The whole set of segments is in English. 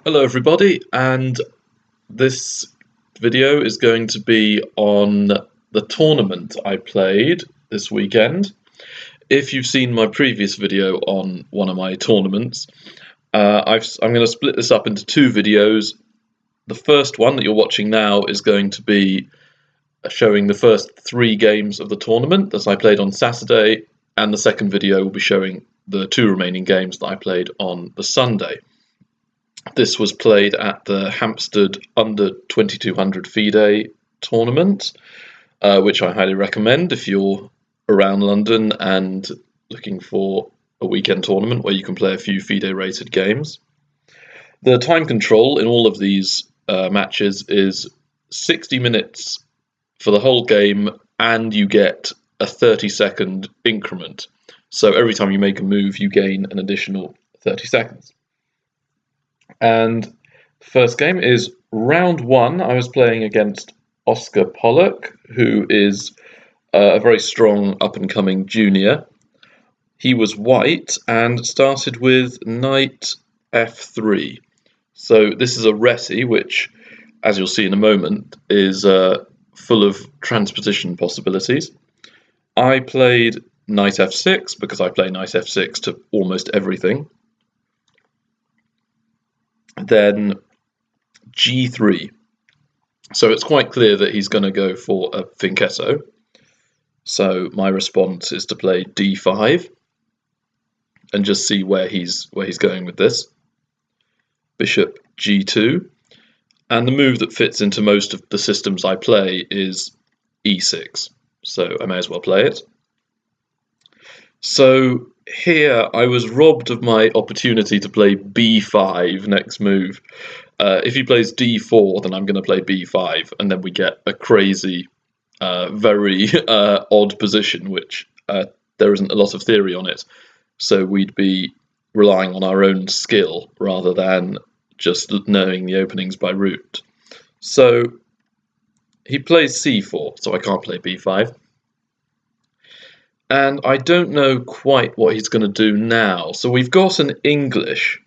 Hello everybody, and this video is going to be on the tournament I played this weekend. If you've seen my previous video on one of my tournaments, I'm going to split this up into two videos. The first one that you're watching now is going to be showing the first three games of the tournament that I played on Saturday, and the second video will be showing the two remaining games that I played on the Sunday. This was played at the Hampstead Under 2200 Fide Tournament, which I highly recommend if you're around London and looking for a weekend tournament where you can play a few Fide rated games. The time control in all of these matches is 60 minutes for the whole game, and you get a 30-second increment. So every time you make a move, you gain an additional 30 seconds. And the first game is round one. I was playing against Oscar Pollack, who is a very strong up-and-coming junior. He was white and started with knight f3. So this is a resi, which, as you'll see in a moment, is full of transposition possibilities. I played knight f6 because I play knight f6 to almost everything. Then g3. So it's quite clear that he's going to go for a fianchetto. So my response is to play d5 and just see where he's going with this. Bishop g2. And the move that fits into most of the systems I play is e6. So I may as well play it. So here I was robbed of my opportunity to play b5 next move. If he plays d4, then I'm going to play b5, and then we get a crazy, very odd position, which there isn't a lot of theory on it. So we'd be relying on our own skill rather than just knowing the openings by root. So he plays c4, so I can't play b5. And I don't know quite what he's going to do now. So we've got an English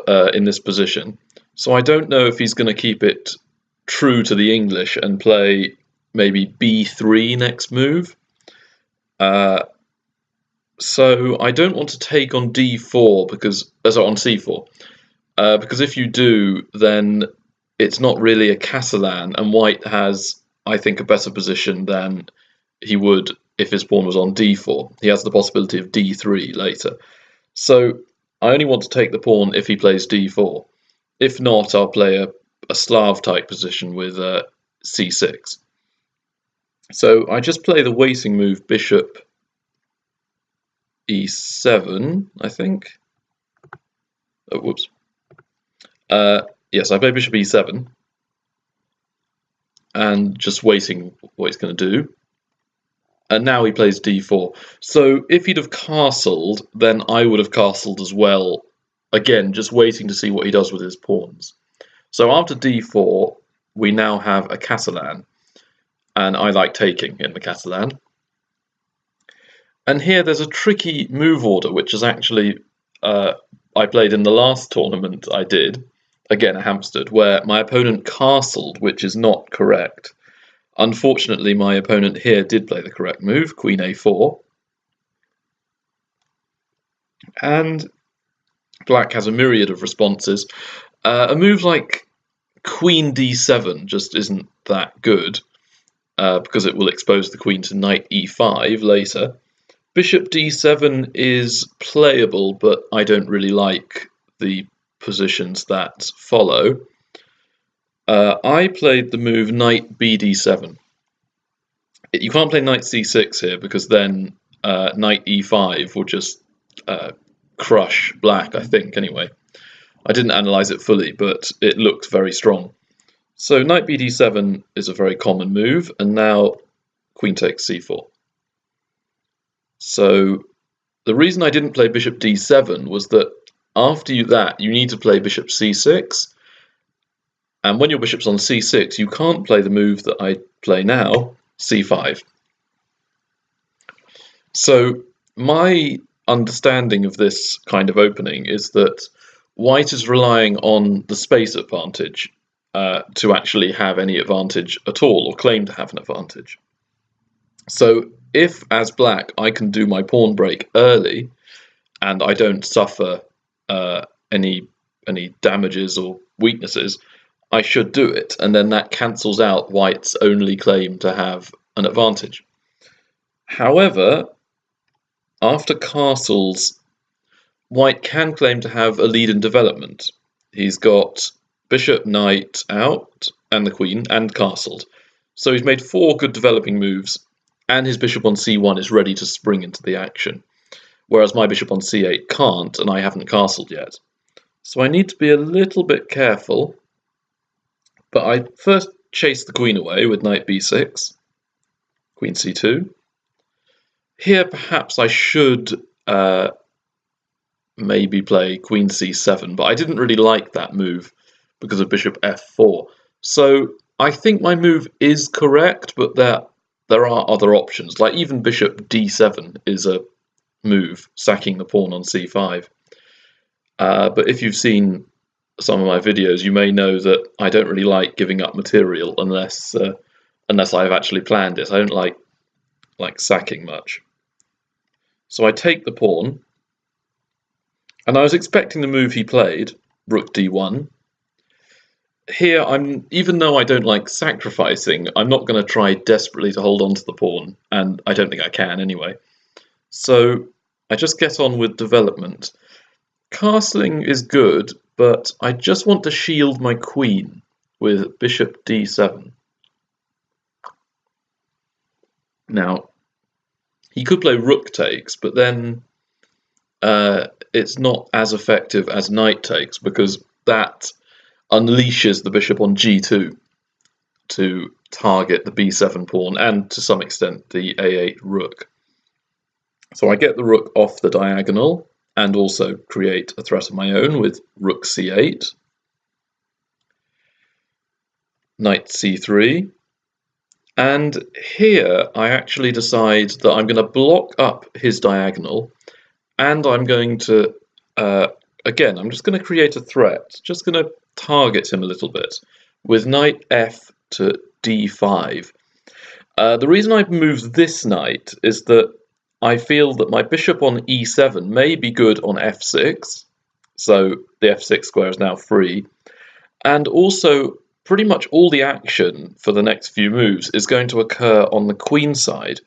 in this position. So I don't know if he's going to keep it true to the English and play maybe b3 next move. So I don't want to take on d4 because on c4. Because if you do, then it's not really a Catalan, and white has, I think, a better position than he would if his pawn was on d4. He has the possibility of d3 later. So I only want to take the pawn if he plays d4. If not, I'll play a Slav-type position with c6. So I just play the waiting move bishop e7, I think. Oh, whoops. Yes, I play bishop e7. And just waiting what he's going to do. And now he plays d4. So if he'd have castled, then I would have castled as well. Again, just waiting to see what he does with his pawns. So after d4, we now have a Catalan. And I like taking in the Catalan. And here there's a tricky move order, which is actually I played in the last tournament I did, again at Hampstead, where my opponent castled, which is not correct. Unfortunately, my opponent here did play the correct move, queen a4. And black has a myriad of responses. A move like queen d7 just isn't that good, because it will expose the queen to knight e5 later. Bishop d7 is playable, but I don't really like the positions that follow. I played the move knight bd7. You can't play knight c6 here because then knight e5 will just crush black, I think, anyway. I didn't analyse it fully, but it looked very strong. So knight bd7 is a very common move, and now queen takes c4. So the reason I didn't play bishop d7 was that after that, you need to play bishop c6. And when your bishop's on c6, you can't play the move that I play now, c5. So my understanding of this kind of opening is that white is relying on the space advantage to actually have any advantage at all, or claim to have an advantage. So if, as black, I can do my pawn break early, and I don't suffer any damages or weaknesses, I should do it, and then that cancels out white's only claim to have an advantage. However, after castles, white can claim to have a lead in development. He's got bishop, knight out, and the queen, and castled. So he's made 4 good developing moves, and his bishop on c1 is ready to spring into the action, whereas my bishop on c8 can't, and I haven't castled yet. So I need to be a little bit careful, but I first chase the queen away with knight b6, queen c2. Here perhaps I should maybe play queen c7, but I didn't really like that move because of bishop f4. So I think my move is correct, but there are other options, like even bishop d7 is a move, sacking the pawn on c5. But if you've seen some of my videos, you may know that I don't really like giving up material unless I've actually planned it. I don't like sacking much. So I take the pawn, and I was expecting the move he played, rook d1. Here, even though I don't like sacrificing, I'm not going to try desperately to hold on to the pawn, and I don't think I can anyway. So I just get on with development. Castling is good, but I just want to shield my queen with bishop d7. Now, he could play rook takes, but then it's not as effective as knight takes, because that unleashes the bishop on g2 to target the b7 pawn and to some extent the a8 rook. So I get the rook off the diagonal and also create a threat of my own with rook c8, knight c3, and here I actually decide that I'm going to block up his diagonal, and I'm going to, again, I'm just going to create a threat, just going to target him a little bit with knight f to d5. The reason I've moved this knight is that I feel that my bishop on e7 may be good on f6, so the f6 square is now free, and also pretty much all the action for the next few moves is going to occur on the queen side,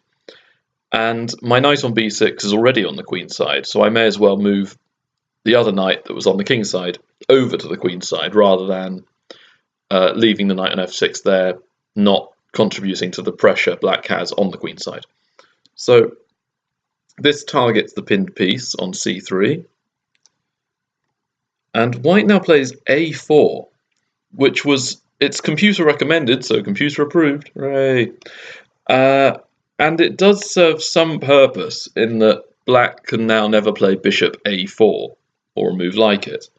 and my knight on b6 is already on the queen side, so I may as well move the other knight that was on the king side over to the queen side rather than leaving the knight on f6 there, not contributing to the pressure black has on the queen side. So this targets the pinned piece on c3, and white now plays a4, which was, it's computer recommended, so computer approved, hooray! And it does serve some purpose in that black can now never play bishop a4 or a move like it.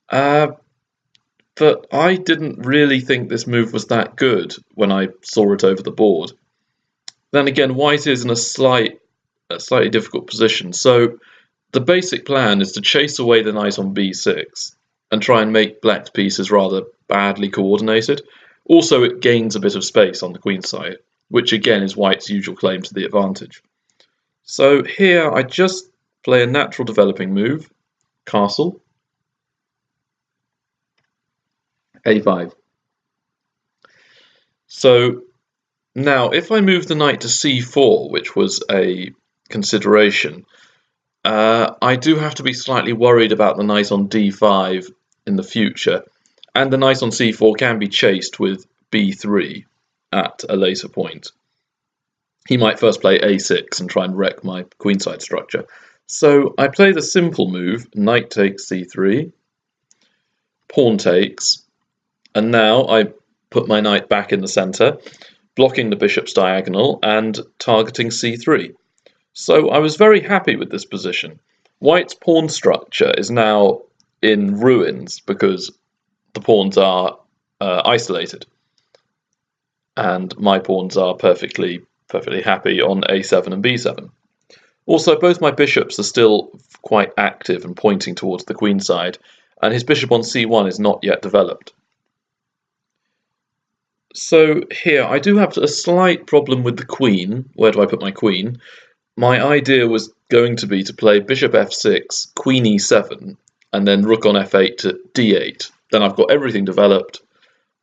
But I didn't really think this move was that good when I saw it over the board. Then again, white is in a slightly difficult position, so the basic plan is to chase away the knight on b6 and try and make black's pieces rather badly coordinated. Also, it gains a bit of space on the queen side, which again is white's usual claim to the advantage. So here I just play a natural developing move, castle, a5. So now if I move the knight to c4, which was a consideration, I do have to be slightly worried about the knight on d5 in the future, and the knight on c4 can be chased with b3 at a later point. He might first play a6 and try and wreck my queenside structure. So I play the simple move, knight takes c3, pawn takes, and now I put my knight back in the centre, blocking the bishop's diagonal and targeting c3. So I was very happy with this position. White's pawn structure is now in ruins because the pawns are isolated, and my pawns are perfectly happy on a7 and b7. Also, both my bishops are still quite active and pointing towards the queen side, and his bishop on c1 is not yet developed. So here, I do have a slight problem with the queen. Where do I put my queen? My idea was going to be to play bishop f6, queen e7, and then rook on f8 to d8. Then I've got everything developed.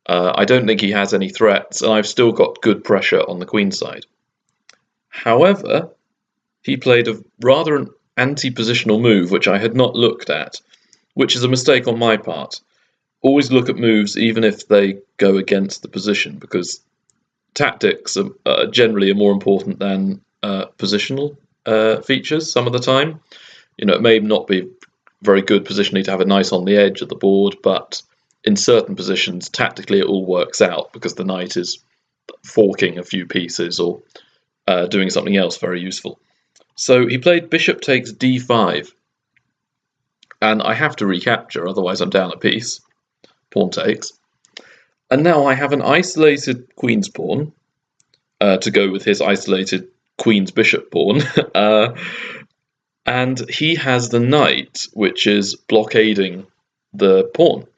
I don't think he has any threats, and I've still got good pressure on the queen side. However, he played a rather anti-positional move, which I had not looked at, which is a mistake on my part. Always look at moves even if they go against the position, because tactics are generally more important than positional features some of the time. It may not be very good positionally to have a knight on the edge of the board, but in certain positions, tactically it all works out because the knight is forking a few pieces or doing something else very useful. So he played bishop takes d5, and I have to recapture, otherwise I'm down a piece. Pawn takes. And now I have an isolated queen's pawn to go with his isolated queen's bishop pawn. And he has the knight, which is blockading the pawn.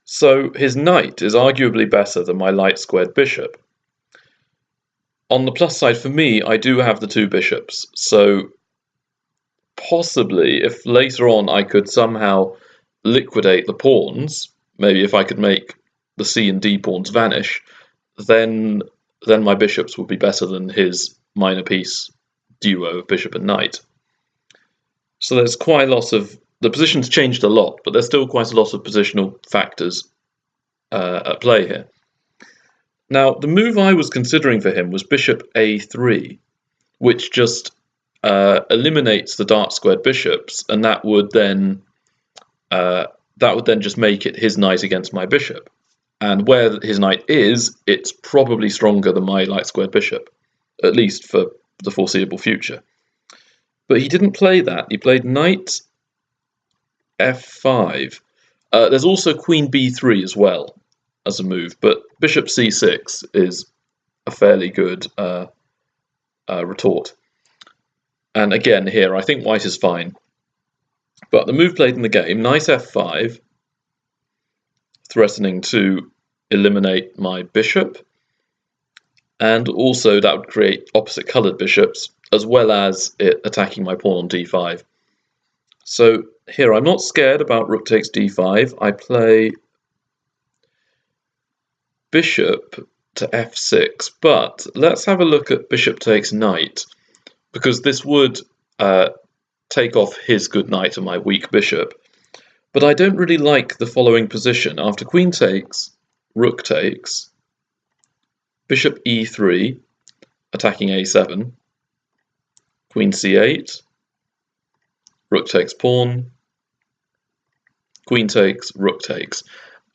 So his knight is arguably better than my light squared bishop. On the plus side for me, I do have the two bishops, so possibly if later on I could somehow liquidate the pawns, maybe if I could make the c and d pawns vanish, then my bishops would be better than his minor piece duo of bishop and knight. So there's quite a lot of, the position's changed a lot, but there's still quite a lot of positional factors at play here. Now, the move I was considering for him was bishop a3, which just eliminates the dark squared bishops, and that would then just make it his knight against my bishop. And where his knight is, it's probably stronger than my light squared bishop, at least for the foreseeable future. But he didn't play that. He played knight f5. There's also queen b3 as well as a move, but bishop c6 is a fairly good retort. And again, here, I think white is fine. But the move played in the game, knight f5, threatening to eliminate my bishop, and also that would create opposite coloured bishops, as well as it attacking my pawn on d5. So here, I'm not scared about rook takes d5. I play bishop to f6, but let's have a look at bishop takes knight, because this would take off his good knight and my weak bishop. But I don't really like the following position. After queen takes, rook takes, bishop e3, attacking a7, queen c8, rook takes pawn, queen takes, rook takes.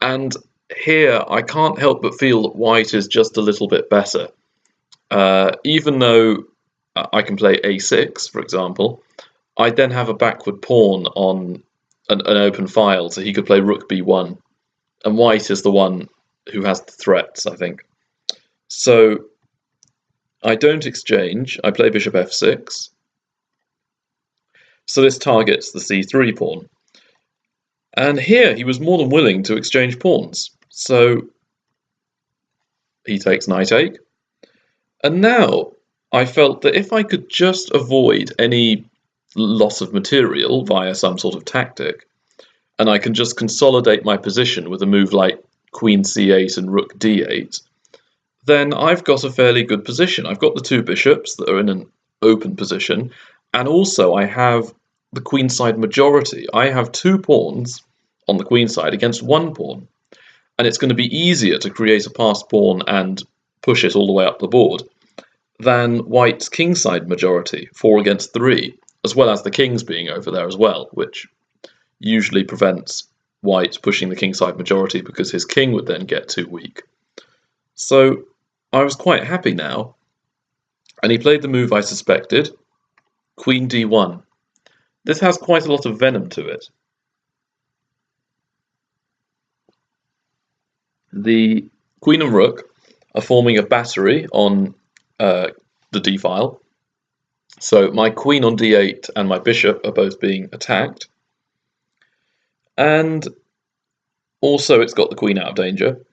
And here I can't help but feel that white is just a little bit better. Even though I can play a6, for example, I then have a backward pawn on an open file, so he could play rook b1. And white is the one who has the threats, I think. So I don't exchange, I play bishop f6. So this targets the c3 pawn. And here he was more than willing to exchange pawns. So he takes knight take. And now I felt that if I could just avoid any loss of material via some sort of tactic, and I can just consolidate my position with a move like queen c8 and rook d8, then I've got a fairly good position. I've got the two bishops that are in an open position, and also I have the queenside majority. I have two pawns on the queen side against one pawn, and it's going to be easier to create a passed pawn and push it all the way up the board than white's kingside majority, 4 against 3, as well as the kings being over there as well, which usually prevents white pushing the kingside majority because his king would then get too weak. So I was quite happy now, and he played the move I suspected, queen d1. This has quite a lot of venom to it. The queen and rook are forming a battery on the d-file. So my queen on d8 and my bishop are both being attacked. And Also, it's got the queen out of danger.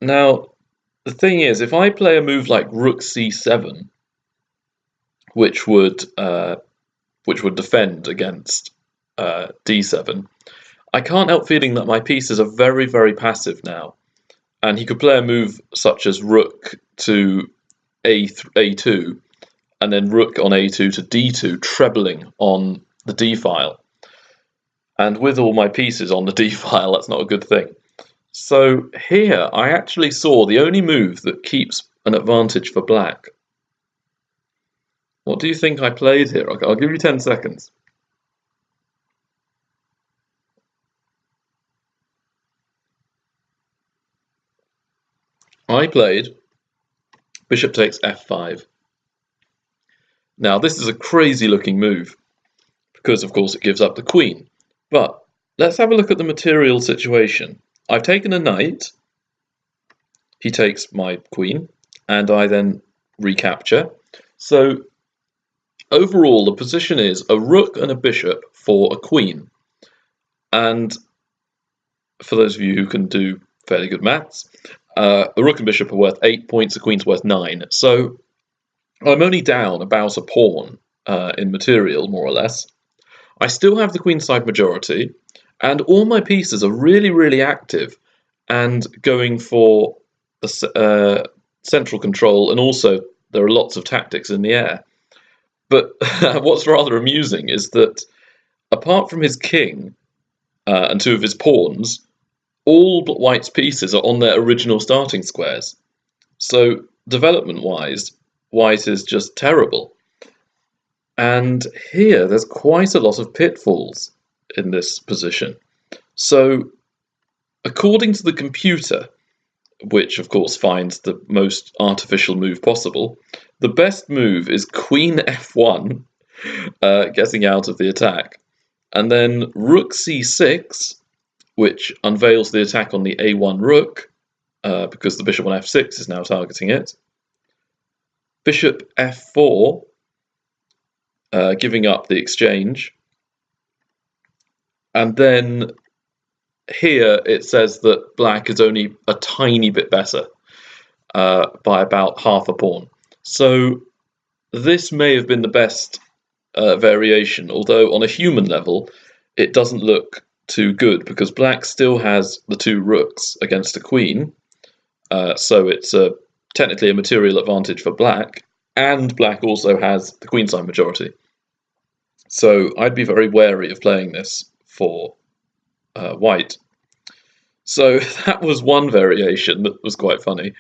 Now, the thing is, if I play a move like rook c7, which would defend against d7, I can't help feeling that my pieces are very, very passive now. And he could play a move such as rook to a2, and then rook on a2 to d2, trebling on the d file. And with all my pieces on the d file, that's not a good thing. So here, I actually saw the only move that keeps an advantage for black. What do you think I played here? I'll give you 10 seconds. I played bishop takes f5. Now, this is a crazy looking move, because of course it gives up the queen. But let's have a look at the material situation. I've taken a knight, he takes my queen, and I then recapture. So overall, the position is a rook and a bishop for a queen. And for those of you who can do fairly good maths, a rook and bishop are worth 8 points, a queen's worth 9. So I'm only down about a pawn in material, more or less. I still have the queenside majority, and all my pieces are really, really active and going for the central control, and also there are lots of tactics in the air. But what's rather amusing is that apart from his king and 2 of his pawns, all White's pieces are on their original starting squares. So development-wise, White is just terrible. And here, there's quite a lot of pitfalls in this position. So, according to the computer, which of course finds the most artificial move possible, the best move is Queen f1, getting out of the attack, and then Rook c6, which unveils the attack on the a1 rook, because the bishop on f6 is now targeting it. Bishop f4, giving up the exchange. And then here it says that black is only a tiny bit better by about half a pawn. So this may have been the best variation, although on a human level it doesn't look too good because black still has the 2 rooks against a queen, so it's technically a material advantage for black, and black also has the queenside majority. So I'd be very wary of playing this for white. So that was one variation that was quite funny.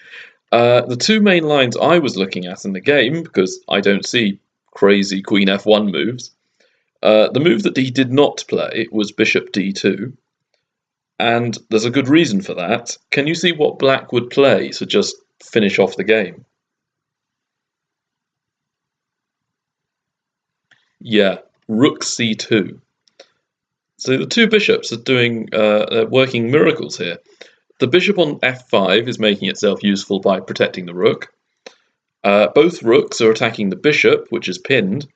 The 2 main lines I was looking at in the game, because I don't see crazy queen f1 moves, the move that he did not play was bishop d2, and there's a good reason for that. Can you see what black would play to just finish off the game? Yeah, rook c2. So the 2 bishops are doing working miracles here. The bishop on f5 is making itself useful by protecting the rook. Both rooks are attacking the bishop, which is pinned,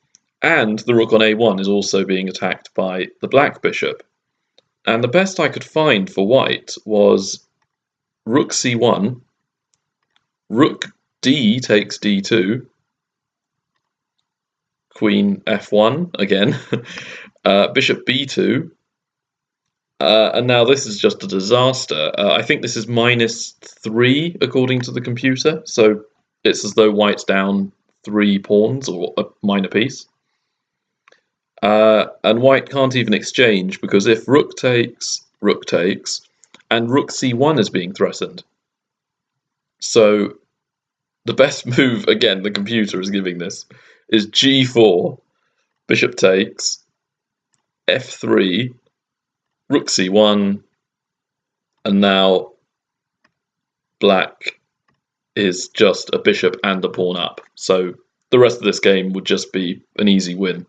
and the rook on a1 is also being attacked by the black bishop. And the best I could find for white was rook c1, rook d takes d2, queen f1 again, bishop b2, and now this is just a disaster. I think this is -3 according to the computer, so it's as though white's down 3 pawns or a minor piece. And white can't even exchange because if rook takes, and rook c1 is being threatened. So the best move, again, the computer is giving this, is g4, bishop takes, f3, rook c1, and now black is just a bishop and a pawn up. So the rest of this game would just be an easy win.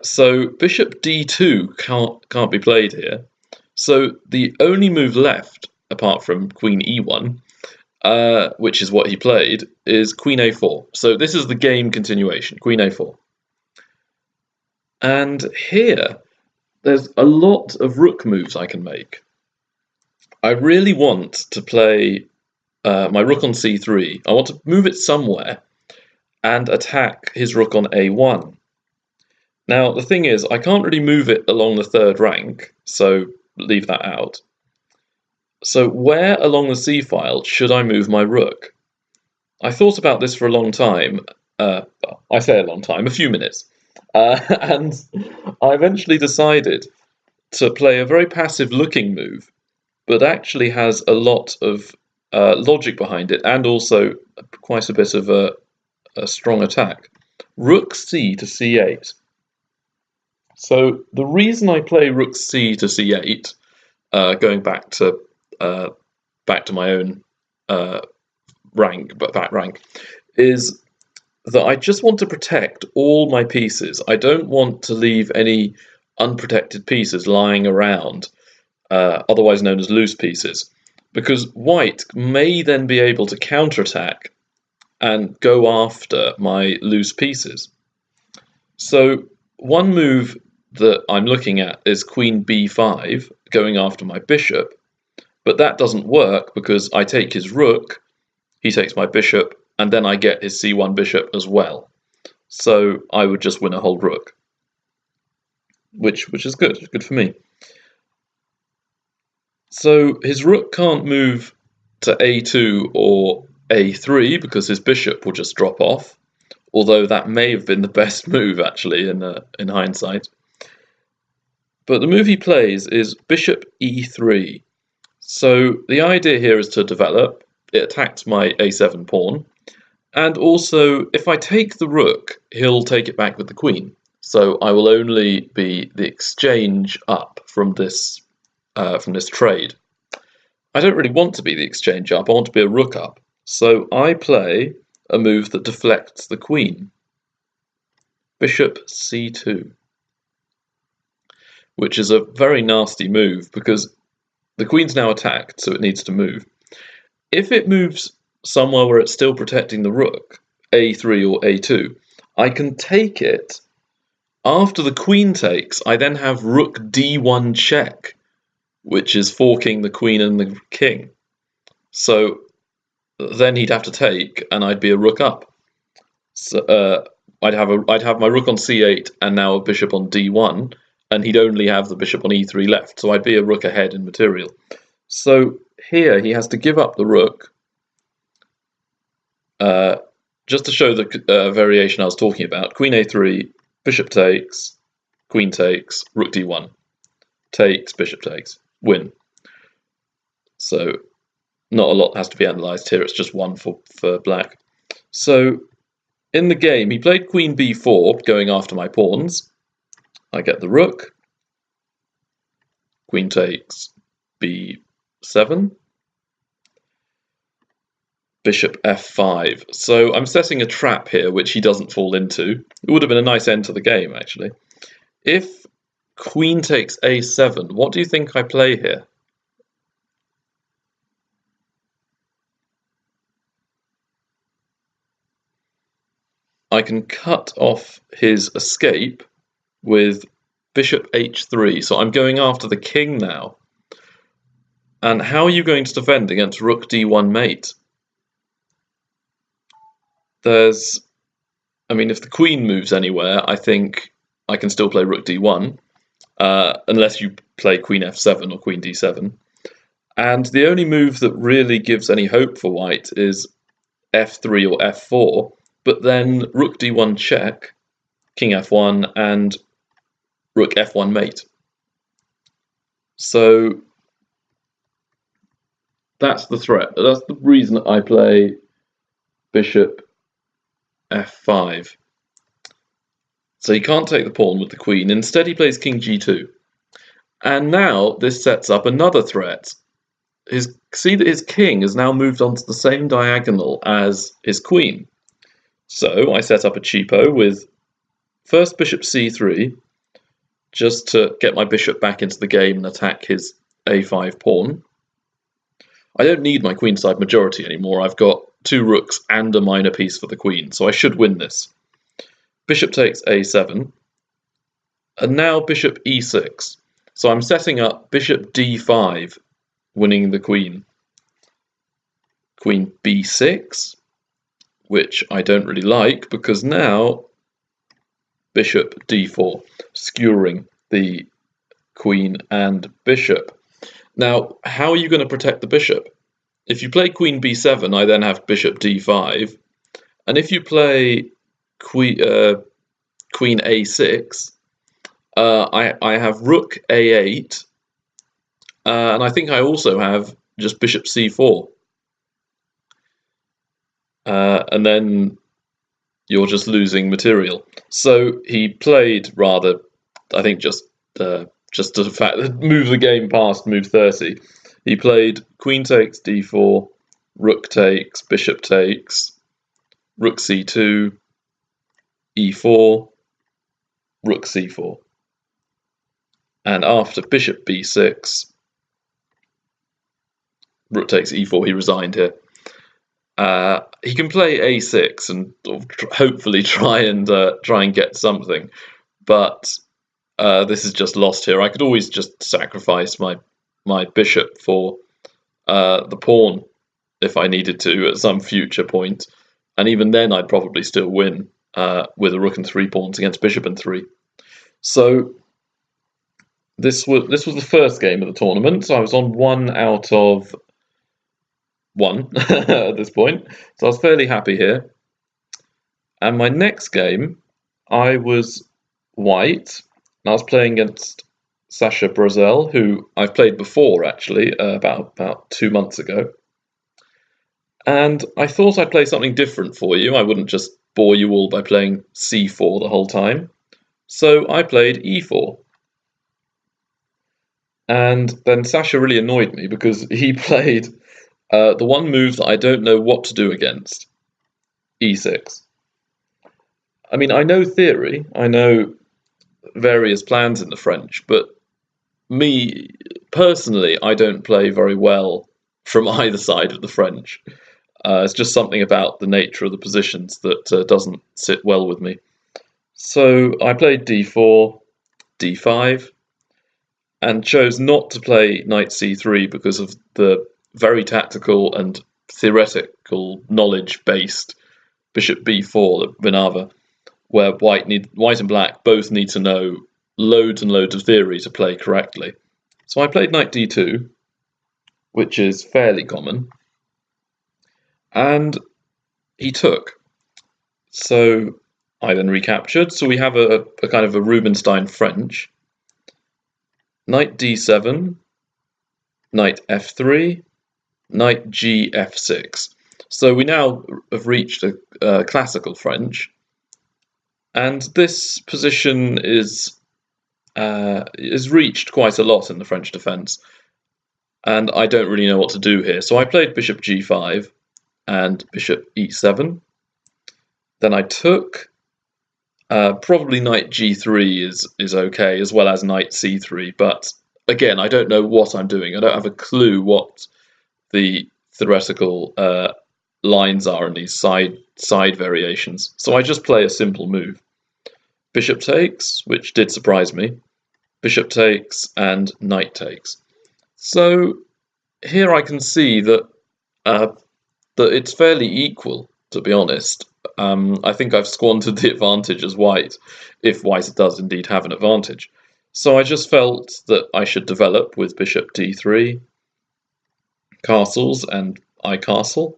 So bishop d2 can't be played here. So the only move left, apart from queen e1, which is what he played, is queen a4. So this is the game continuation, queen a4. And here, there's a lot of rook moves I can make. I really want to play my rook on c3. I want to move it somewhere and attack his rook on a1. Now, the thing is, I can't really move it along the third rank, so leave that out. So where along the c-file should I move my rook? I thought about this for a long time. I say a long time, a few minutes. And I eventually decided to play a very passive-looking move, but actually has a lot of logic behind it, and also quite a bit of a strong attack. Rook c to c8. So the reason I play rook c to c8, going back to my own back rank, is that I just want to protect all my pieces. I don't want to leave any unprotected pieces lying around, otherwise known as loose pieces, because white may then be able to counterattack and go after my loose pieces. So one move that I'm looking at is queen b5, going after my bishop, but that doesn't work because I take his rook, he takes my bishop, and then I get his c1 bishop as well. So I would just win a whole rook, which is good for me. So his rook can't move to a2 or a3 because his bishop will just drop off, although that may have been the best move actually in hindsight. But the move he plays is bishop e3. So the idea here is to develop. It attacks my a7 pawn, and also if I take the rook, he'll take it back with the queen. So I will only be the exchange up from this trade. I don't really want to be the exchange up. I want to be a rook up. So I play a move that deflects the queen. Bishop c2. Which is a very nasty move because the queen's now attacked, so it needs to move. If it moves somewhere where it's still protecting the rook, a3 or a2, I can take it. After the queen takes, I then have rook d1 check, which is forking the queen and the king. So then he'd have to take, and I'd be a rook up. So I'd have my rook on c8 and now a bishop on d1, and he'd only have the bishop on e3 left, so I'd be a rook ahead in material. So here he has to give up the rook, just to show the variation I was talking about. Queen a3, bishop takes, queen takes, rook d1, takes, bishop takes, win. So not a lot has to be analysed here, it's just one for black. So in the game, he played queen b4, going after my pawns. I get the rook, queen takes b7, bishop f5. So I'm setting a trap here, which he doesn't fall into. It would have been a nice end to the game, actually. If queen takes a7, what do you think I play here? I can cut off his escape with bishop h3, so I'm going after the king now. And how are you going to defend against rook d1 mate? If the queen moves anywhere, I think I can still play rook d1, unless you play queen f7 or queen d7. And the only move that really gives any hope for white is f3 or f4, but then rook d1 check, king f1, and rook f1 mate. So that's the threat. That's the reason I play bishop f5. So he can't take the pawn with the queen. Instead he plays king g2. And now this sets up another threat. See that his king has now moved onto the same diagonal as his queen. So I set up a cheapo with first bishop c3, just to get my bishop back into the game and attack his a5 pawn. I don't need my queenside majority anymore. I've got two rooks and a minor piece for the queen, so I should win this. Bishop takes a7. And now bishop e6. So I'm setting up bishop d5, winning the queen. Queen b6, which I don't really like, because now bishop d4, skewering the queen and bishop. Now, how are you going to protect the bishop? If you play queen b7, I then have bishop d5, and if you play queen a6, I have rook a8, and I think I also have just bishop c4. And then you're just losing material. So he played rather, I think, just the fact that move the game past move 30. He played queen takes d4, rook takes, bishop takes, rook c2, e4, rook c4. And after bishop b6, rook takes e4, he resigned here. He can play a6 and hopefully try and get something, but this is just lost here. I could always just sacrifice my bishop for the pawn if I needed to at some future point, and even then I'd probably still win with a rook and 3 pawns against bishop and 3. So this was the first game of the tournament. So I was on 1 out of 1 at this point, so I was fairly happy here. And my next game, I was white, and I was playing against Sasha Brozel, who I've played before actually, about 2 months ago. And I thought I'd play something different for you. I wouldn't just bore you all by playing c4 the whole time. So I played e4. And then Sasha really annoyed me because he played the one move that I don't know what to do against, e6. I mean, I know theory, I know various plans in the French, but me, personally, I don't play very well from either side of the French. It's just something about the nature of the positions that doesn't sit well with me. So I played d4, d5, and chose not to play knight c3 because of the very tactical and theoretical knowledge-based bishop b4 that Vahidov, where white and black both need to know loads and loads of theory to play correctly. So I played knight d2, which is fairly common, and he took. So I then recaptured. So we have a kind of a Rubinstein French. Knight d7, knight f3, knight gf6. So we now have reached a classical French, and this position is reached quite a lot in the French defence, and I don't really know what to do here. So I played bishop g5 and bishop e7. Then I took. Probably knight g3 is okay, as well as knight c3, but again, I don't know what I'm doing. I don't have a clue what the theoretical lines are in these side variations. So I just play a simple move. Bishop takes, which did surprise me. Bishop takes and knight takes. So here I can see that it's fairly equal, to be honest. I think I've squandered the advantage as white, if white does indeed have an advantage. So I just felt that I should develop with bishop d3, castles, and I castle,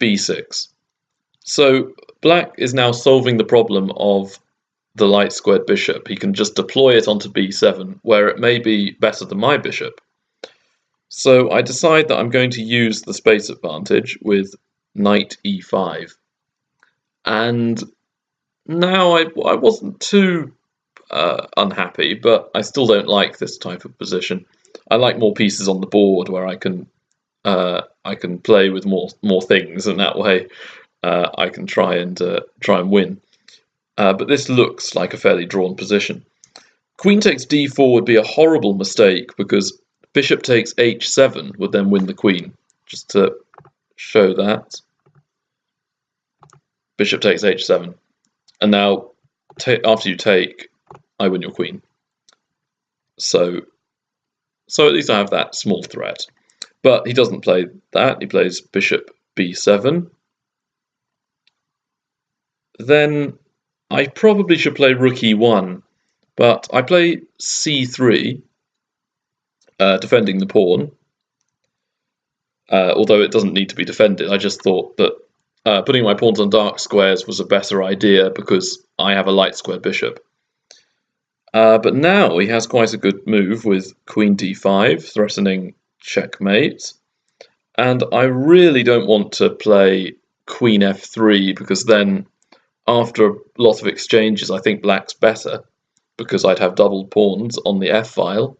b6. So black is now solving the problem of the light squared bishop. He can just deploy it onto b7, where it may be better than my bishop. So I decide that I'm going to use the space advantage with knight e5. And now I wasn't too unhappy, but I still don't like this type of position. I like more pieces on the board where I can play with more things, and that way I can try and win. But this looks like a fairly drawn position. Queen takes d4 would be a horrible mistake because bishop takes h7 would then win the queen. Just to show that. Bishop takes h7. And now, after you take, I win your queen. So at least I have that small threat. But he doesn't play that. He plays bishop b7. Then I probably should play rook e1, but I play c3, defending the pawn. Although it doesn't need to be defended. I just thought that putting my pawns on dark squares was a better idea because I have a light square bishop. But now he has quite a good move with queen d5, threatening checkmate. And I really don't want to play queen f3 because then, after a lot of exchanges, I think black's better because I'd have doubled pawns on the f-file.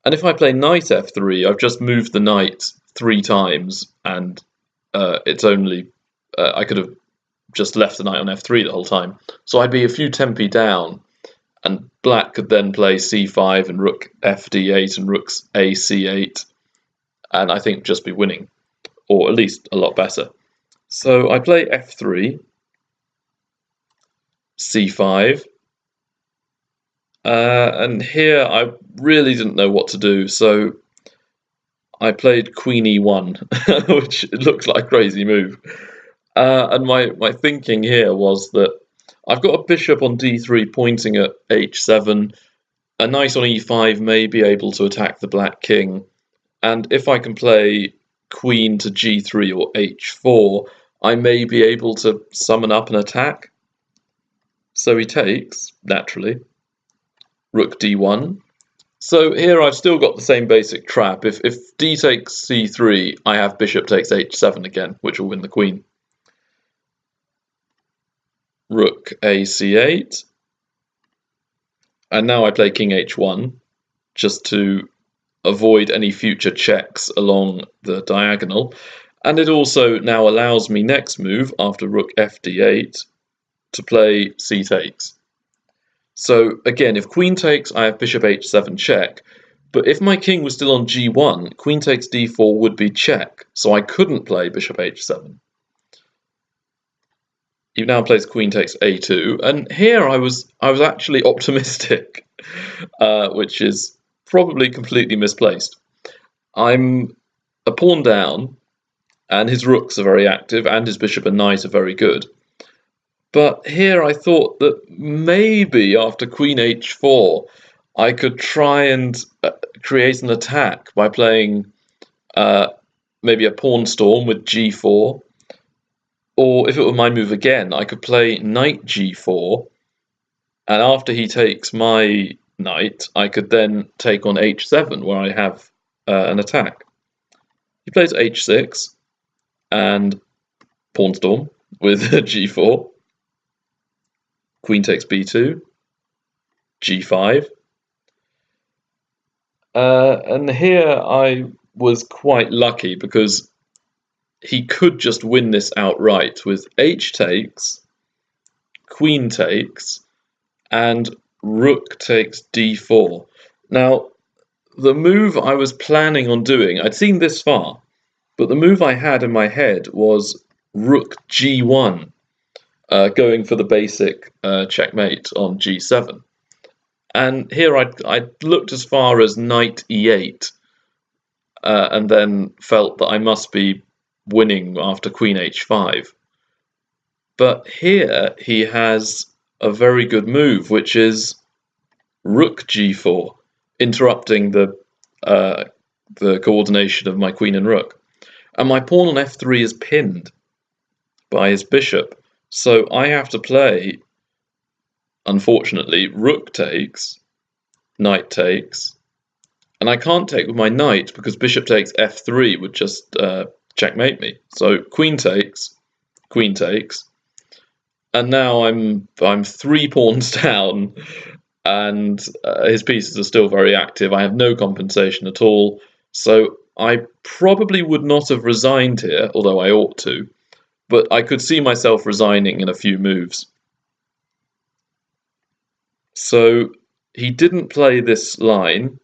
And if I play knight f3, I've just moved the knight 3 times, and it's only I could have just left the knight on f3 the whole time. So I'd be a few tempi down, and black could then play c5 and rook fd8 and rooks a c8, and I think just be winning, or at least a lot better. So I play f3, c5, and here I really didn't know what to do, so I played queen e1, which looks like a crazy move. And my thinking here was that I've got a bishop on d3 pointing at h7, a knight on e5 may be able to attack the black king, and if I can play queen to g3 or h4, I may be able to summon up an attack. So he takes, naturally, rook d1. So here I've still got the same basic trap. If d takes c3, I have bishop takes h7 again, which will win the queen. Rook a c8. And now I play king h1, just to avoid any future checks along the diagonal. And it also now allows me next move, after rook fd8, to play c takes. So again, if queen takes, I have bishop h7 check. But if my king was still on g1, queen takes d4 would be check. So I couldn't play bishop h7. He now plays queen takes a2, and here I was actually optimistic, which is probably completely misplaced. I'm a pawn down, and his rooks are very active, and his bishop and knight are very good. But here I thought that maybe after queen h4, I could try and create an attack by playing maybe a pawn storm with g4. Or if it were my move again, I could play knight g4, and after he takes my knight, I could then take on h7, where I have an attack. He plays h6, and pawn storm with g4. Queen takes b2, g5. And here I was quite lucky because he could just win this outright with h takes, queen takes, and rook takes d4. Now, the move I was planning on doing, I'd seen this far, but the move I had in my head was rook g1, going for the basic checkmate on g7. And here I looked as far as knight e8, and then felt that I must be winning after queen h5. But here he has a very good move, which is rook g4, interrupting the coordination of my queen and rook. And my pawn on f3 is pinned by his bishop, so I have to play, unfortunately, rook takes, knight takes, and I can't take with my knight because bishop takes f3 would just checkmate me. So queen takes, and now I'm 3 pawns down, and his pieces are still very active. I have no compensation at all, so I probably would not have resigned here, although I ought to, but I could see myself resigning in a few moves. So he didn't play this line.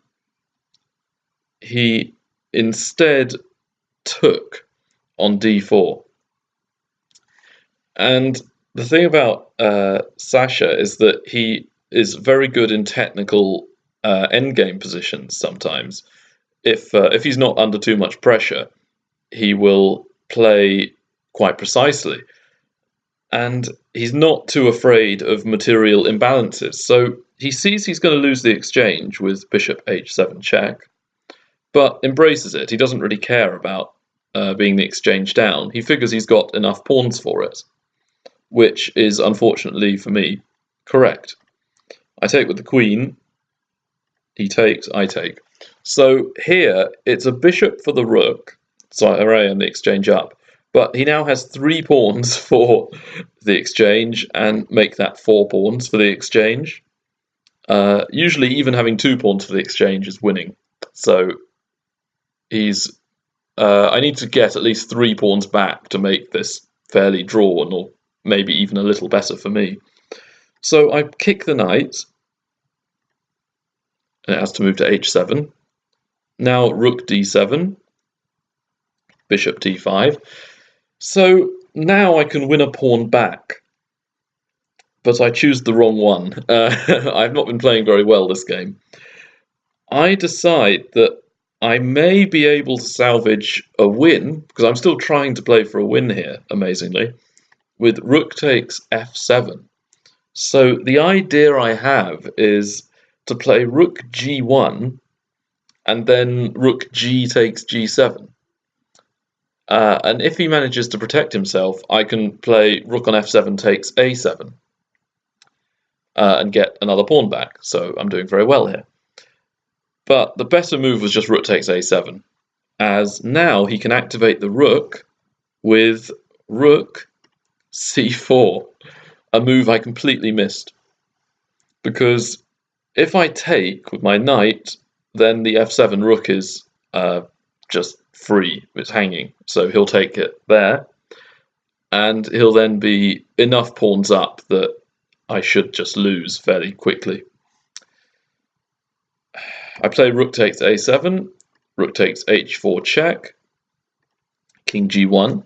He instead took on d4. And the thing about Sasha is that he is very good in technical endgame positions sometimes. If he's not under too much pressure, he will play quite precisely. And he's not too afraid of material imbalances. So he sees he's going to lose the exchange with bishop h7 check, but embraces it. He doesn't really care about being the exchange down. He figures he's got enough pawns for it, which is, unfortunately for me, correct. I take with the queen, he takes, I take. So here, it's a bishop for the rook, so I array on the exchange up, but he now has 3 pawns for the exchange, and make that 4 pawns for the exchange. Usually even having 2 pawns for the exchange is winning, so he's... I need to get at least 3 pawns back to make this fairly drawn, or maybe even a little better for me. So I kick the knight, and it has to move to h7. Now rook d7, bishop d5. So now I can win a pawn back, but I choose the wrong one. I've not been playing very well this game. I decide that I may be able to salvage a win, because I'm still trying to play for a win here, amazingly, with rook takes f7. So the idea I have is to play rook g1, and then rook g takes g7. And if he manages to protect himself, I can play rook on f7 takes a7 and get another pawn back. So I'm doing very well here. But the better move was just rook takes a7, as now he can activate the rook with rook c4, a move I completely missed. Because if I take with my knight, then the f7 rook is just free, it's hanging, so he'll take it there, and he'll then be enough pawns up that I should just lose fairly quickly. I play rook takes a7, rook takes h4 check, king g1.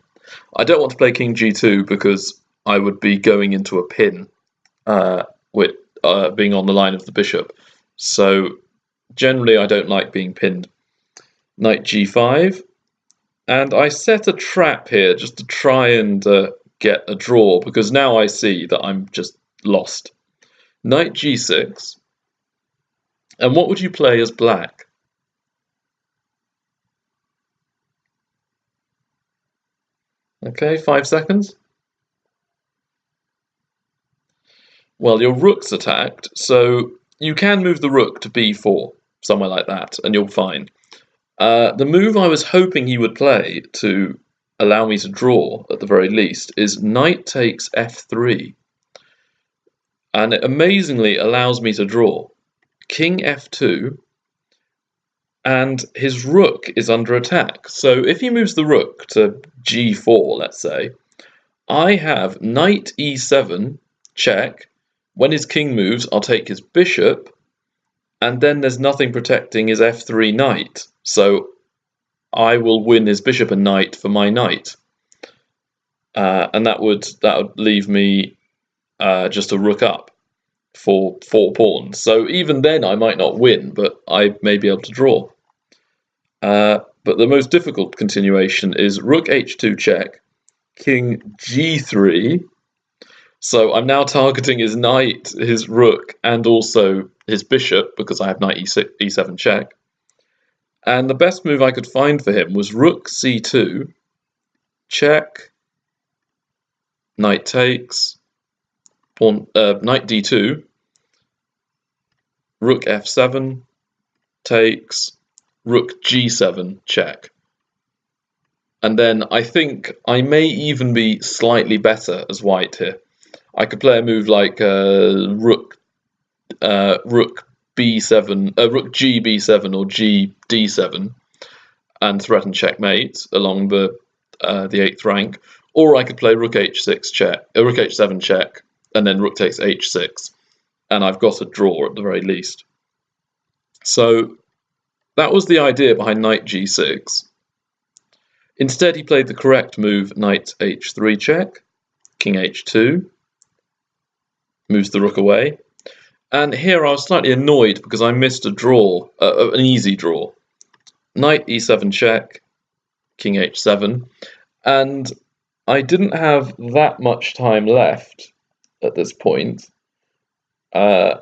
I don't want to play king g2 because I would be going into a pin with being on the line of the bishop, so generally I don't like being pinned. Knight g5, and I set a trap here just to try and get a draw, because now I see that I'm just lost. Knight g6, and what would you play as black? Okay, 5 seconds. Well, your rook's attacked, so you can move the rook to b4, somewhere like that, and you're fine. The move I was hoping he would play to allow me to draw, at the very least, is knight takes f3. And it amazingly allows me to draw. King f2, and his rook is under attack. So if he moves the rook to g4, let's say, I have knight e7, check. When his king moves, I'll take his bishop, and then there's nothing protecting his f3 knight. So I will win his bishop and knight for my knight. And that would leave me just a rook up for 4 pawns. So even then I might not win, but I may be able to draw. But the most difficult continuation is rook h2 check, king g3. So I'm now targeting his knight, his rook, and also his bishop, because I have knight e7 check. And the best move I could find for him was rook c2, check, knight takes, pawn, knight d2, rook f7, takes, rook g7, check. And then I think I may even be slightly better as white here. I could play a move like rook b7, rook g b7 or g d7, and threaten checkmate along the 8th rank, or I could play rook h6 check, rook h7 check, and then rook takes h6, and I've got a draw at the very least. So that was the idea behind knight g6. Instead, he played the correct move, knight h3 check, king h2, moves the rook away, And here I was slightly annoyed because I missed a draw, an easy draw. Knight e7 check, king h7, and I didn't have that much time left at this point. I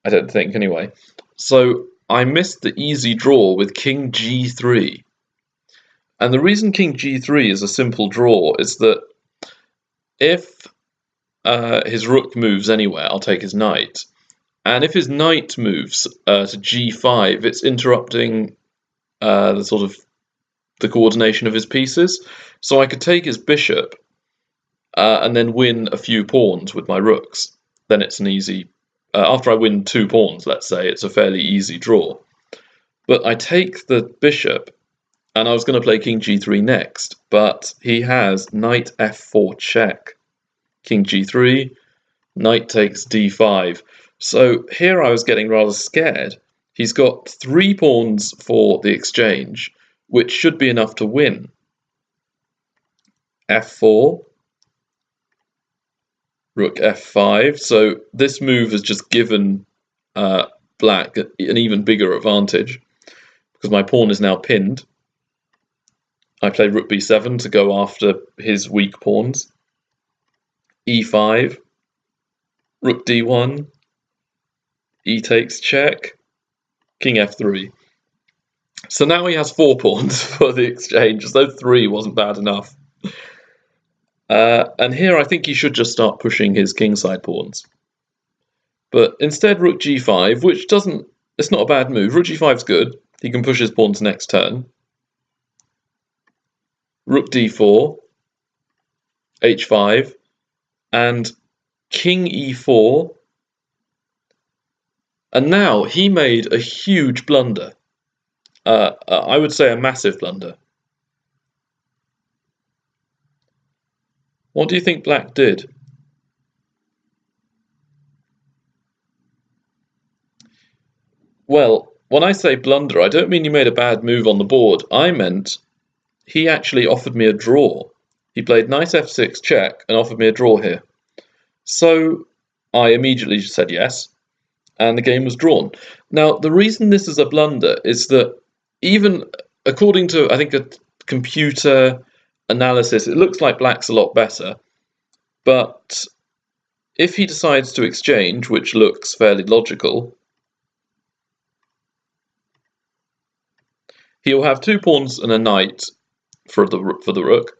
don't think, anyway. So I missed the easy draw with king g3. And the reason king g3 is a simple draw is that if his rook moves anywhere, I'll take his knight. And if his knight moves to g5, it's interrupting the coordination of his pieces. So I could take his bishop and then win a few pawns with my rooks. Then it's an easy. After I win 2 pawns, let's say, it's a fairly easy draw. But I take the bishop, and I was going to play king g3 next, but he has knight f4 check, king g3, knight takes d5. So here I was getting rather scared. He's got 3 pawns for the exchange, which should be enough to win. f4, rook f5. So this move has just given black an even bigger advantage because my pawn is now pinned. I play rook b7 to go after his weak pawns. e5, rook d1, e takes check, king f3. So now he has 4 pawns for the exchange, as though 3 wasn't bad enough. And here I think he should just start pushing his kingside pawns. But instead rook g5, which it's not a bad move. Rook g5 is good. He can push his pawns next turn. Rook d4, h5, and king e4. And now he made a huge blunder. I would say a massive blunder. What do you think black did? Well, when I say blunder, I don't mean he made a bad move on the board. I meant he actually offered me a draw. He played knight f6 check and offered me a draw here. So I immediately said yes, and the game was drawn. Now, the reason this is a blunder is that even according to, I think, a computer analysis, it looks like black's a lot better. But if he decides to exchange, which looks fairly logical, he'll have 2 pawns and a knight for the rook.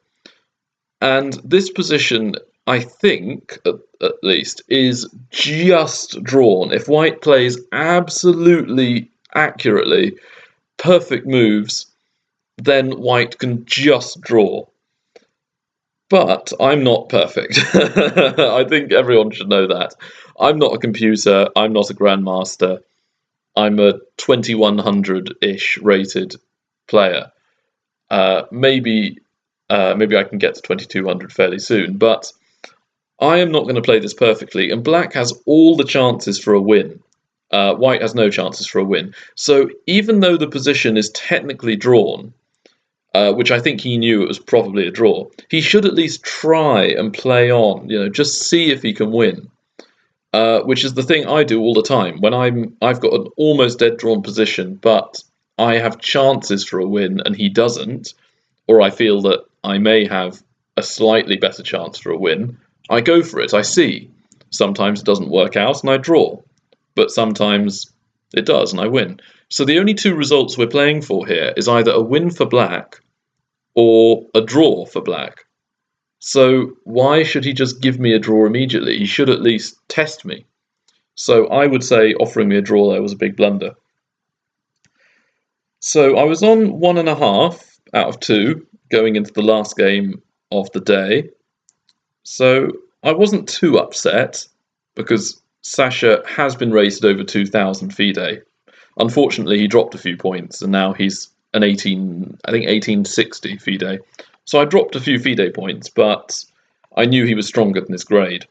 And this position, I think, at least, is just drawn. If white plays absolutely accurately, perfect moves, then white can just draw. But I'm not perfect. I think everyone should know that. I'm not a computer, I'm not a grandmaster. I'm a 2100-ish rated player. Maybe I can get to 2200 fairly soon, but I am not going to play this perfectly, and black has all the chances for a win. White has no chances for a win. So even though the position is technically drawn, which I think he knew it was probably a draw, he should at least try and play on, just see if he can win. Which is the thing I do all the time. When I've got an almost dead drawn position, but I have chances for a win and he doesn't, or I feel that I may have a slightly better chance for a win, I go for it. I see. Sometimes it doesn't work out and I draw, but sometimes it does and I win. So the only 2 results we're playing for here is either a win for black or a draw for black. So why should he just give me a draw immediately? He should at least test me. So I would say offering me a draw there was a big blunder. So I was on 1.5 out of 2 going into the last game of the day. So I wasn't too upset because Sasha has been rated over 2,000 FIDE. Unfortunately, he dropped a few points and now he's an 1860 FIDE. So I dropped a few FIDE points, but I knew he was stronger than his grade.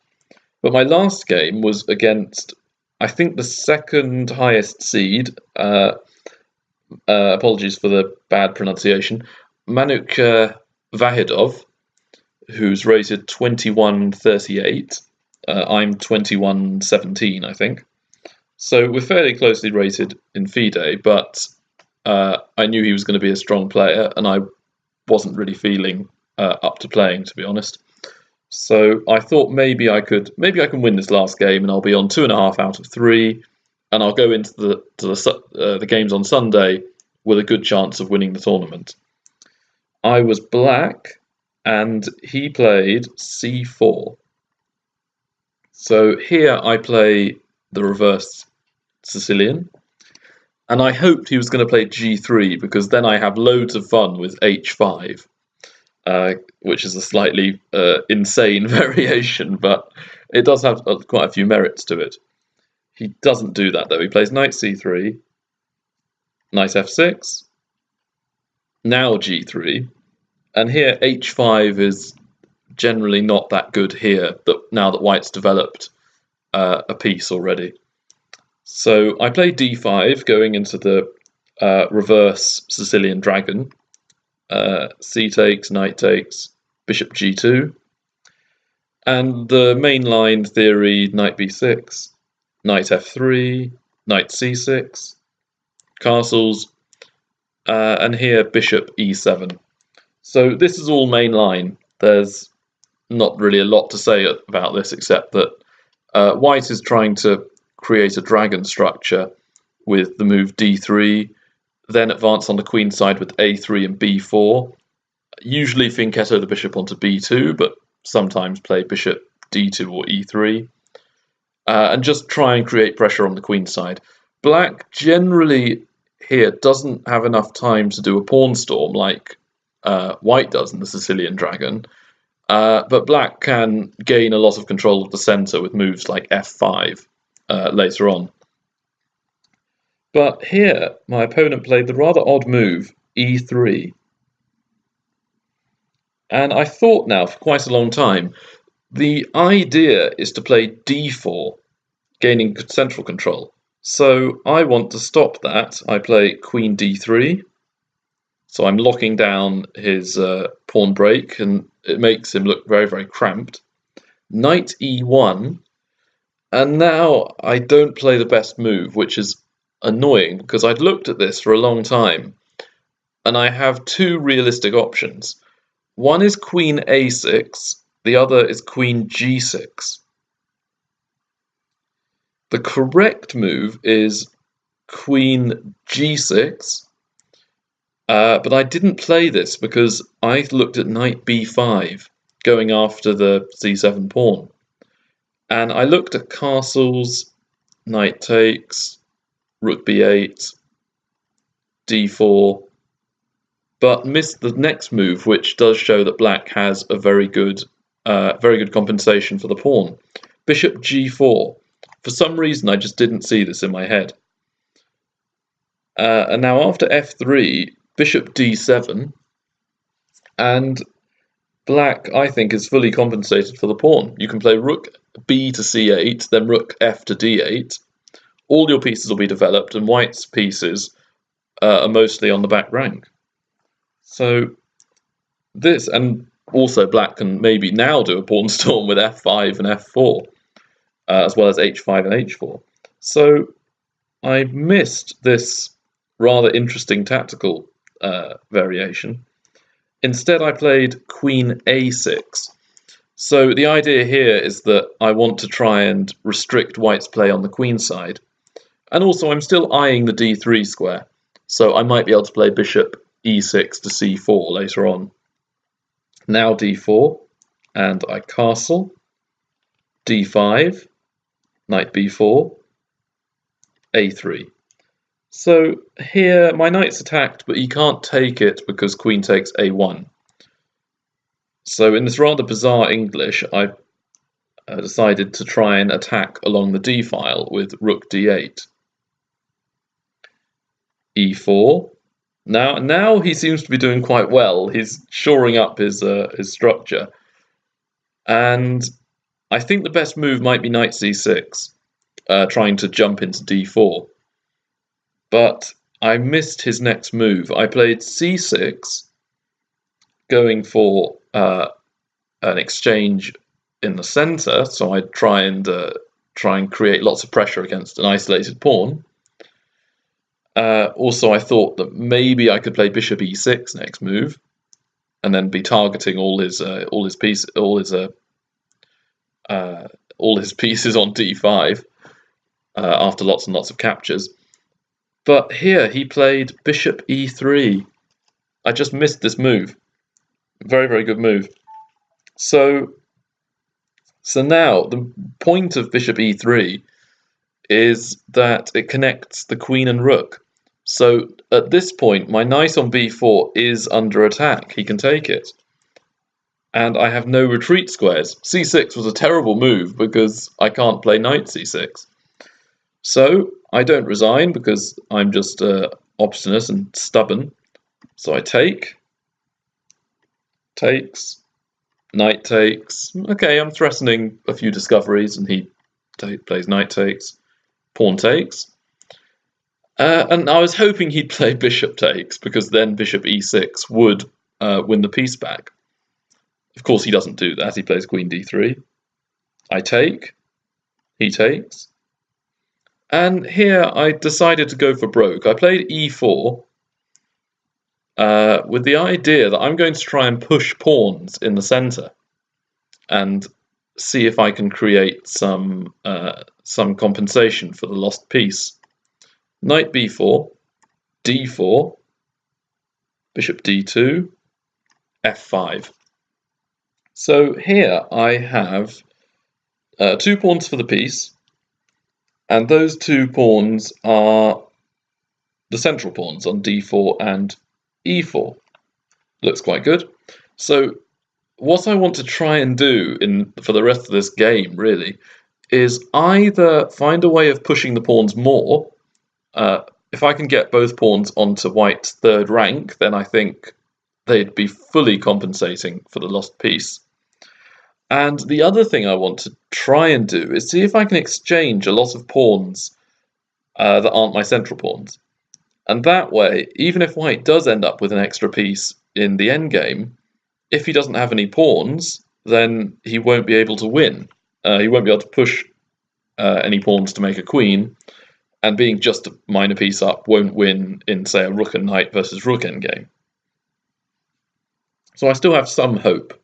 But my last game was against, I think, the 2nd highest seed. Apologies for the bad pronunciation. Manuk Vahidov, who's rated 2138. I'm 2117, I think. So we're fairly closely rated in Fide, but I knew he was going to be a strong player, and I wasn't really feeling up to playing, to be honest. So I thought maybe I can win this last game, and I'll be on 2.5 out of 3, and I'll go into the games on Sunday with a good chance of winning the tournament. I was black, and he played c4. So here I play the reverse Sicilian, and I hoped he was going to play g3 because then I have loads of fun with h5. Which is a slightly insane variation, but it does have quite a few merits to it. He doesn't do that though. He plays knight c3, knight f6, now g3, and here h5 is generally not that good here, now that white's developed a piece already. So I play d5, going into the reverse Sicilian dragon. C takes, knight takes, bishop g2, and the mainline theory: knight b6, knight f3, knight c6, castles, and here bishop e7. So this is all mainline. There's not really a lot to say about this except that white is trying to create a dragon structure with the move d3, then advance on the queen side with a3 and b4. Usually fianchetto the bishop onto b2, but sometimes play bishop d2 or e3. And just try and create pressure on the queen side. Black generally here doesn't have enough time to do a pawn storm like white does in the Sicilian dragon, but black can gain a lot of control of the center with moves like f5 later on. But here, my opponent played the rather odd move, e3. And I thought now for quite a long time, the idea is to play d4, gaining central control. So I want to stop that. I play queen d3. So I'm locking down his pawn break, and it makes him look very, very cramped. Knight e1. And now I don't play the best move, which is annoying because I'd looked at this for a long time and I have two realistic options. One is queen a6, the other is queen g6. The correct move is queen g6, but I didn't play this because I looked at knight b5, going after the c7 pawn. And I looked at castles, knight takes, rook b8, d4, but missed the next move, which does show that black has a very good compensation for the pawn. Bishop g4. For some reason, I just didn't see this in my head. And now after f3, bishop d7, and black, I think, is fully compensated for the pawn. You can play rook b to c8, then rook f to d8. All your pieces will be developed, and white's pieces are mostly on the back rank. So this, and also black can maybe now do a pawn storm with f5 and f4, as well as h5 and h4. So I missed this rather interesting tactical variation. Instead, I played queen a6. So the idea here is that I want to try and restrict white's play on the queen side. And also, I'm still eyeing the d3 square, so I might be able to play bishop e6 to c4 later on. Now d4, and I castle, d5, knight b4, a3. So here, my knight's attacked, but he can't take it because queen takes a1. So in this rather bizarre English, I decided to try and attack along the d file with rook d8. e4. Now he seems to be doing quite well. He's shoring up his structure. And I think the best move might be knight c6, trying to jump into d4. But I missed his next move. I played c6, going for an exchange in the center, so I'd try and try and create lots of pressure against an isolated pawn. Also, I thought that maybe I could play bishop e6 next move, and then be targeting all his pieces on d5 after lots and lots of captures. But here he played bishop e3. I just missed this move. Very, very good move. So now the point of bishop e3 is that it connects the queen and rook. So at this point, my knight on b4 is under attack. He can take it. And I have no retreat squares. c6 was a terrible move because I can't play knight c6. So I don't resign because I'm just obstinate and stubborn. So I take, takes, knight takes. Okay, I'm threatening a few discoveries, and he plays knight takes, pawn takes. And I was hoping he'd play bishop takes, because then bishop e6 would win the piece back. Of course, he doesn't do that. He plays queen d3. I take, he takes. And here I decided to go for broke. I played e4 with the idea that I'm going to try and push pawns in the center and see if I can create some compensation for the lost piece. Knight b4, d4, bishop d2, f5. So here I have 2 pawns for the piece, and those 2 pawns are the central pawns on d4 and e4. Looks quite good. So what I want to try and do for the rest of this game, really, is either find a way of pushing the pawns more. If I can get both pawns onto white's third rank, then I think they'd be fully compensating for the lost piece. And the other thing I want to try and do is see if I can exchange a lot of pawns that aren't my central pawns. And that way, even if white does end up with an extra piece in the endgame, if he doesn't have any pawns, then he won't be able to win. He won't be able to push any pawns to make a queen, and being just a minor piece up won't win in, say, a rook and knight versus rook endgame. So I still have some hope.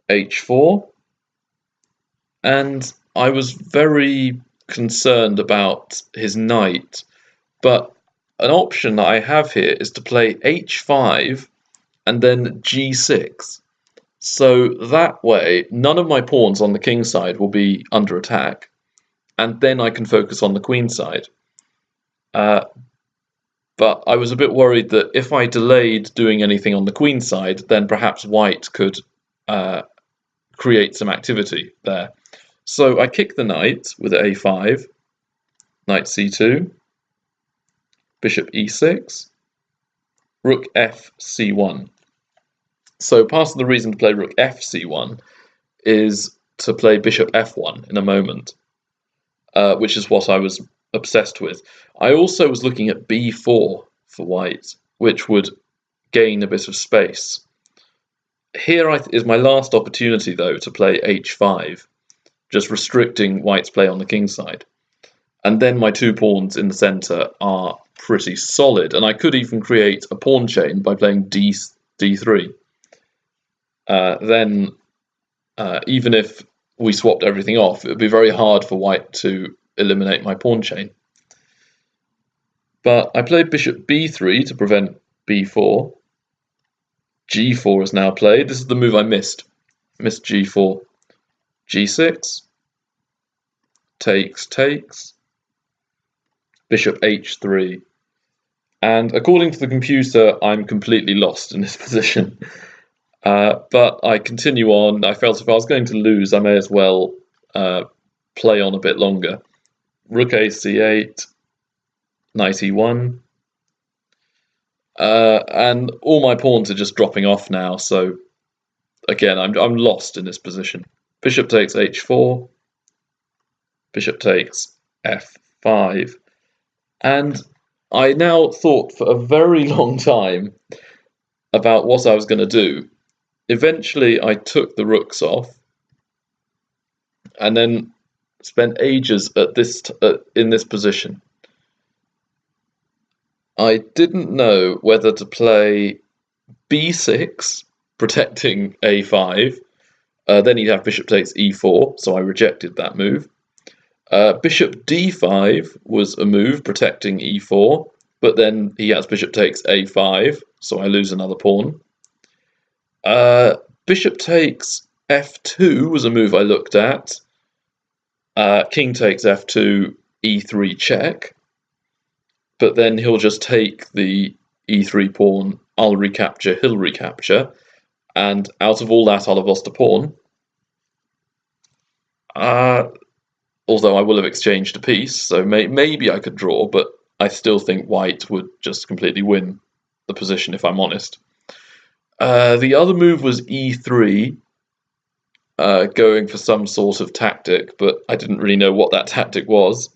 h4, and I was very concerned about his knight, but an option that I have here is to play h5 and then g6. So that way, none of my pawns on the king side will be under attack, and then I can focus on the queen side. But I was a bit worried that if I delayed doing anything on the queen side, then perhaps white could create some activity there. So I kick the knight with a5, knight c2, bishop e6, rook f c1. So part of the reason to play rook f c1 is to play bishop f1 in a moment, which is what I was obsessed with. I also was looking at b4 for white, which would gain a bit of space. Here is my last opportunity, though, to play h5, just restricting white's play on the king side. And then my 2 pawns in the centre are pretty solid, and I could even create a pawn chain by playing d3. Then, even if we swapped everything off, it would be very hard for white to eliminate my pawn chain. But I played bishop b3 to prevent b4. g4 is now played. This is the move I missed. Missed g4. g6. Takes. Bishop h3. And according to the computer, I'm completely lost in this position. But I continue on. I felt if I was going to lose, I may as well play on a bit longer. Rook a c8, knight e1. And all my pawns are just dropping off now, so again, I'm lost in this position. Bishop takes h4, bishop takes f5, and I now thought for a very long time about what I was going to do. Eventually, I took the rooks off, and then spent ages at in this position. I didn't know whether to play b6, protecting a5. Then he'd have bishop takes e4, so I rejected that move. Bishop d5 was a move protecting e4, but then he has bishop takes a5, so I lose another pawn. Bishop takes f2 was a move I looked at. King takes f2, e3 check, but then he'll just take the e3 pawn, I'll recapture, he'll recapture, and out of all that I'll have lost a pawn. Although I will have exchanged a piece, so maybe I could draw, but I still think white would just completely win the position if I'm honest. The other move was e3, going for some sort of tactic, but I didn't really know what that tactic was.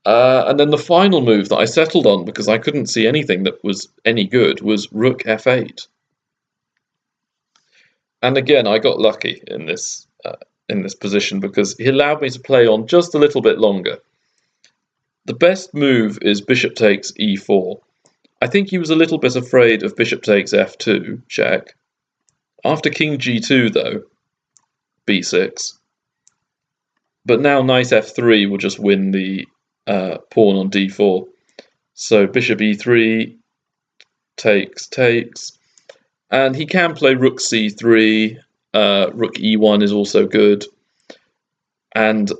And then the final move that I settled on, because I couldn't see anything that was any good, was rook f8. And again, I got lucky in this position because he allowed me to play on just a little bit longer. The best move is bishop takes e4. I think he was a little bit afraid of bishop takes f2, check. After king g2, though, b6. But now knight f3 will just win the pawn on d4. So bishop e3, takes, and he can play rook c3, rook e1 is also good, and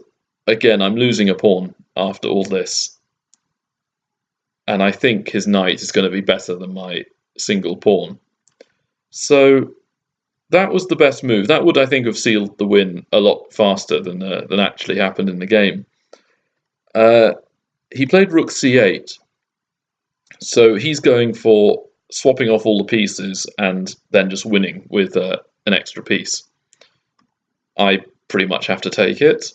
again I'm losing a pawn after all this, and I think his knight is going to be better than my single pawn. So that was the best move. That would, I think, have sealed the win a lot faster than actually happened in the game. He played rook c8, so he's going for swapping off all the pieces and then just winning with an extra piece. I pretty much have to take it.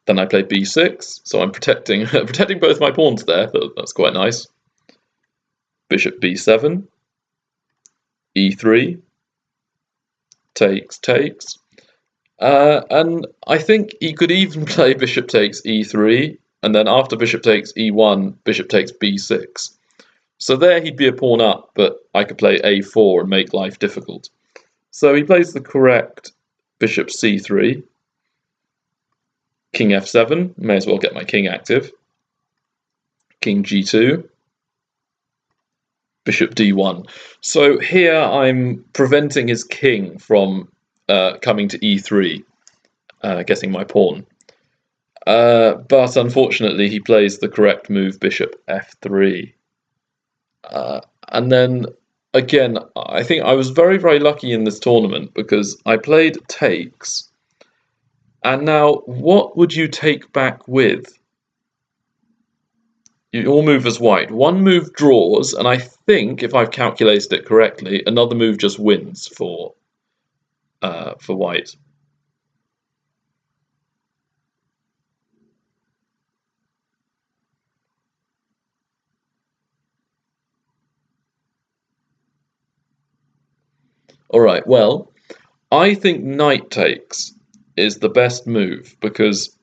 Then I play b6, so I'm protecting protecting both my pawns there. That's quite nice. Bishop b7, e3, takes, and I think he could even play bishop takes e3, and then after bishop takes e1, bishop takes b6. So there he'd be a pawn up, but I could play a4 and make life difficult. So he plays the correct bishop c3, king f7, may as well get my king active, king g2, bishop d1. So here I'm preventing his king from coming to e3, getting my pawn. But unfortunately he plays the correct move, bishop f3. And then, again, I think I was very, very lucky in this tournament because I played takes. And now, what would you take back with? You all move as white. One move draws, and I think, if I've calculated it correctly, another move just wins for white. Alright, well, I think knight takes is the best move because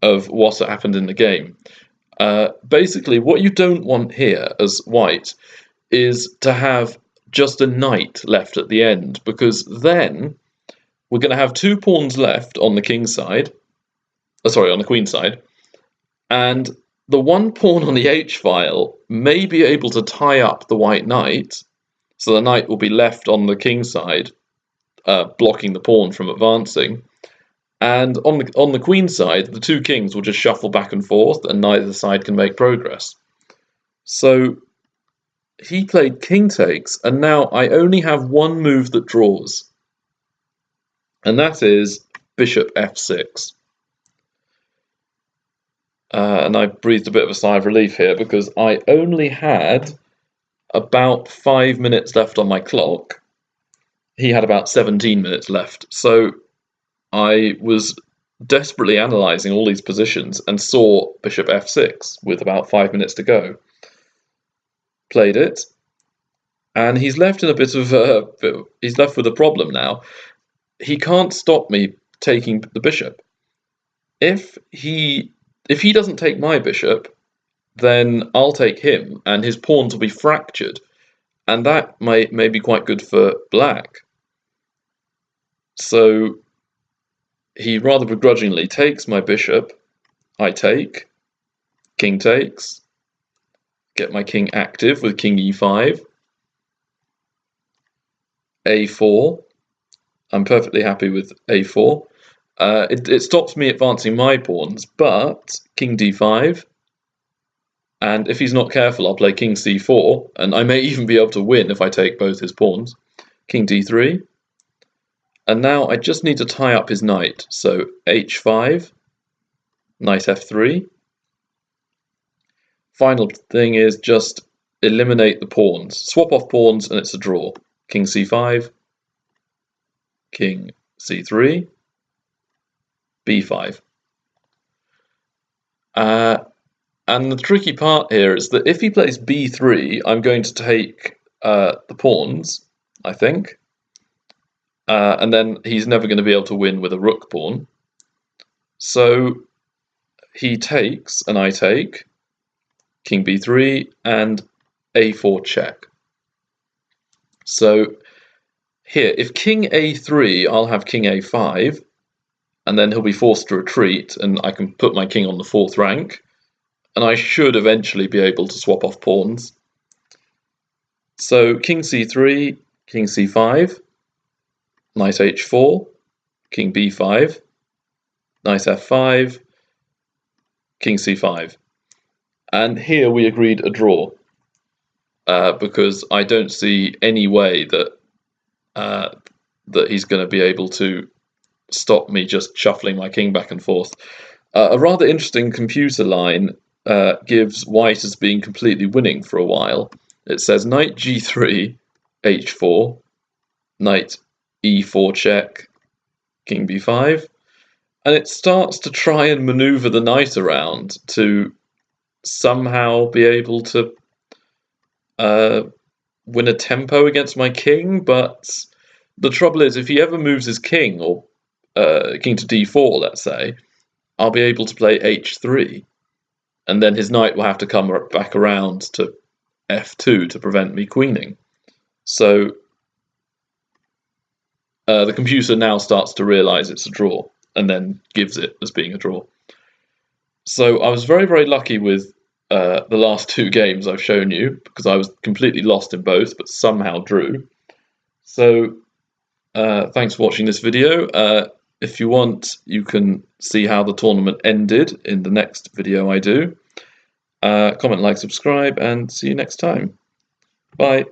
of what happened in the game. Basically, what you don't want here as white is to have just a knight left at the end, because then we're going to have two pawns left on the king side, on the queen side, and the one pawn on the h-file may be able to tie up the white knight, so the knight will be left on the king side, blocking the pawn from advancing. And on the queen side, the two kings will just shuffle back and forth, and neither side can make progress. So he played king takes, and now I only have one move that draws, and that is bishop f6. And I breathed a bit of a sigh of relief here because I only had about 5 minutes left on my clock. He had about 17 minutes left, so I was desperately analysing all these positions and saw bishop f6 with about 5 minutes to go. Played it, and he's left in a bit of he's left with a problem now. He can't stop me taking the bishop. If he doesn't take my bishop, then I'll take him, and his pawns will be fractured, and that may be quite good for black. So he rather begrudgingly takes my bishop. I take, king takes, get my king active with king e5, a4. I'm perfectly happy with a4. It stops me advancing my pawns, but king d5, and if he's not careful, I'll play king c4, and I may even be able to win if I take both his pawns. King d3, and now I just need to tie up his knight, so h5, knight f3. Final thing is just eliminate the pawns. Swap off pawns and it's a draw. King c5, king c3, b5. And the tricky part here is that if he plays b3, I'm going to take the pawns, I think. And then he's never going to be able to win with a rook pawn. So he takes, and I take, king b3, and a4 check. So here, if king a3, I'll have king a5, and then he'll be forced to retreat, and I can put my king on the 4th rank, and I should eventually be able to swap off pawns. So king c3, king c5, knight h4, king b5, knight f5, king c5. And here we agreed a draw, because I don't see any way that that he's going to be able to stop me just shuffling my king back and forth. A rather interesting computer line gives white as being completely winning for a while. It says knight g3, h4, knight e4 check, king b5, and it starts to try and maneuver the knight around to somehow be able to win a tempo against my king, but the trouble is if he ever moves his king, or king to d4, let's say, I'll be able to play h3, and then his knight will have to come back around to f2 to prevent me queening. So the computer now starts to realize it's a draw, and then gives it as being a draw. So I was very, very lucky with the last 2 games I've shown you, because I was completely lost in both, but somehow drew. So thanks for watching this video. If you want, you can see how the tournament ended in the next video I do. Comment, like, subscribe, and see you next time. Bye.